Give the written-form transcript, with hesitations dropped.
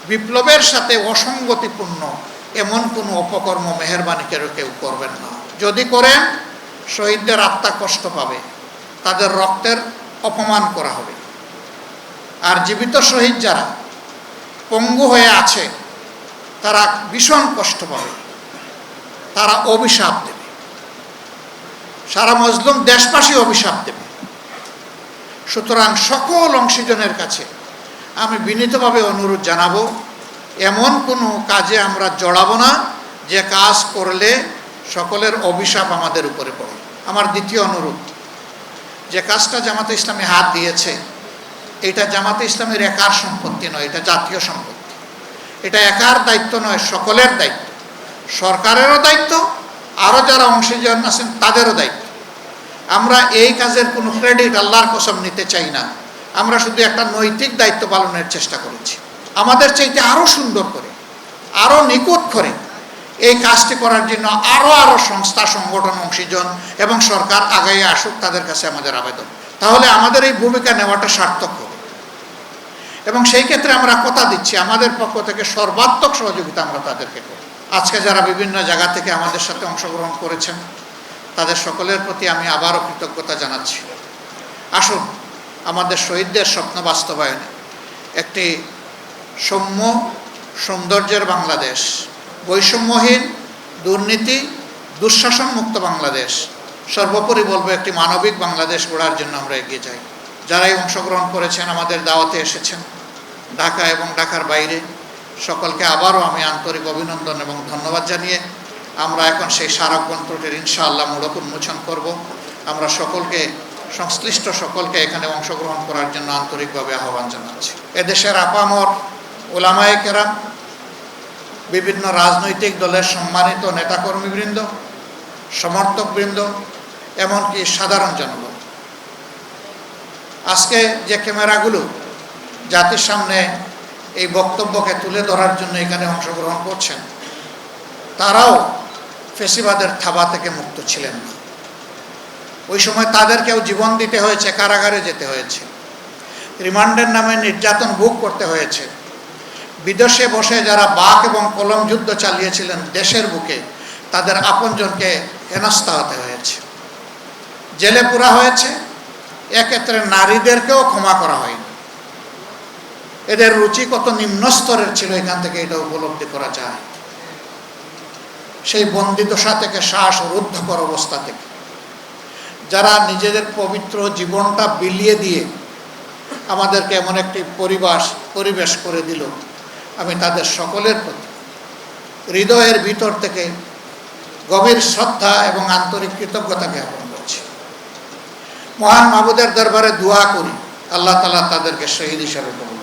বিপ্লবের সাথে অসঙ্গতিপূর্ণ এমন কোনো অপকর্ম মেহেরবানি করে কেউ করবেন না। যদি করেন শহীদদের আত্মা কষ্ট পাবে, তাদের রক্তের অপমান করা হবে। আর জীবিত শহীদ যারা পঙ্গু হয়ে আছে তারা ভীষণ কষ্ট পাবে, তারা অভিশাপ দেবে, সারা মজলুম দেশবাসী অভিশাপ দেবে। সুতরাং সকল অংশীজনের কাছে আমি বিনীতভাবে অনুরোধ জানাবো, এমন কোনো কাজে আমরা জড়াবো না যে কাজ করলে সকলের অভিশাপ আমাদের উপরে পড়ে। আমার দ্বিতীয় অনুরোধ, যে কাজটা জামাতে ইসলামী হাত দিয়েছে এটা জামাতে ইসলামীর একার সম্পত্তি নয়, এটা জাতীয় সম্পত্তি। এটা একার দায়িত্ব নয়, সকলের দায়িত্ব, সরকারেরও দায়িত্ব, আরও যারা অংশীজন আছেন তাদেরও দায়িত্ব। আমরা এই কাজের কোনো ক্রেডিট আল্লাহর কসম নিতে চাই না। আমরা শুধু একটা নৈতিক দায়িত্ব পালনের চেষ্টা করেছি। আমাদের চাইতে আরও সুন্দর করে, আরও নিখুঁত করে এই কাজটি করার জন্য আরও সংস্থা, সংগঠন, অংশীজন এবং সরকার আগাইয়ে আসুক, তাদের কাছে আমাদের আবেদন। তাহলে আমাদের এই ভূমিকা নেওয়াটা সার্থক হবে। এবং সেই ক্ষেত্রে আমরা কথা দিচ্ছি, আমাদের পক্ষ থেকে সর্বাত্মক সহযোগিতা আমরা তাদেরকে করি। আজকে যারা বিভিন্ন জায়গা থেকে আমাদের সাথে অংশগ্রহণ করেছেন তাদের সকলের প্রতি আমি আবারও কৃতজ্ঞতা জানাচ্ছি। আসুন আমাদের শহীদদের স্বপ্ন বাস্তবায়নে একটি সৌম্য সৌন্দর্যের বাংলাদেশ, বৈষম্যহীন, দুর্নীতি, দুঃশাসন মুক্ত বাংলাদেশ, সর্বোপরি বলবো একটি মানবিক বাংলাদেশ গড়ার জন্য আমরা এগিয়ে যাই। যারাই অংশগ্রহণ করেছেন, আমাদের দাওয়াতে এসেছেন, ঢাকা এবং ঢাকার বাইরে, সকলকে আবারও আমি আন্তরিক অভিনন্দন এবং ধন্যবাদ জানিয়ে আমরা এখন সেই স্মারক গ্রন্থটির ইনশাআল্লাহ মোড়ক উন্মোচন করব। আমরা সকলকে, সংশ্লিষ্ট সকলকে এখানে অংশগ্রহণ করার জন্য আন্তরিকভাবে আহ্বান জানাচ্ছি। এদেশের আপামর ওলামায়ে কেরাম, বিভিন্ন রাজনৈতিক দলের সম্মানিত নেতাকর্মীবৃন্দ, সমর্থকবৃন্দ, এমনকি সাধারণ জনগণ, আজকে যে ক্যামেরাগুলো জাতির সামনে এই বক্তব্যকে তুলে ধরার জন্য এখানে অংশগ্রহণ করছেন, তারাও ফেসিবাদের থাবা থেকে মুক্ত ছিলেন না। ওই সময় তাদেরকেও জীবন দিতে হয়েছে, কারাগারে যেতে হয়েছে, রিমান্ডের নামে নির্যাতন ভোগ করতে হয়েছে। বিদেশে বসে যারা বাক এবং কলম যুদ্ধ চালিয়েছিলেন দেশের বুকে, তাদের আপনজনকে হেনস্থা হতে হয়েছে, জেলে পুরা হয়েছে। এক্ষেত্রে নারীদেরকেও ক্ষমা করা হয়নি। এদের রুচি কত নিম্ন স্তরের ছিল এখান থেকে এটা উপলব্ধি করা যায়। সেই বন্দিদশা থেকে, শ্বাসরুদ্ধকর অবস্থা থেকে যারা নিজেদের পবিত্র জীবনটা বিলিয়ে দিয়ে আমাদেরকে এমন একটি পরিবেশ করে দিল, আমি তাদের সকলের প্রতি হৃদয়ের ভিতর থেকে গভীর শ্রদ্ধা এবং আন্তরিক কৃতজ্ঞতা জ্ঞাপন করছি। মহান মাবুদের দরবারে দোয়া করি আল্লাহ তাআলা তাদেরকে শহীদ হিসাবে কবুল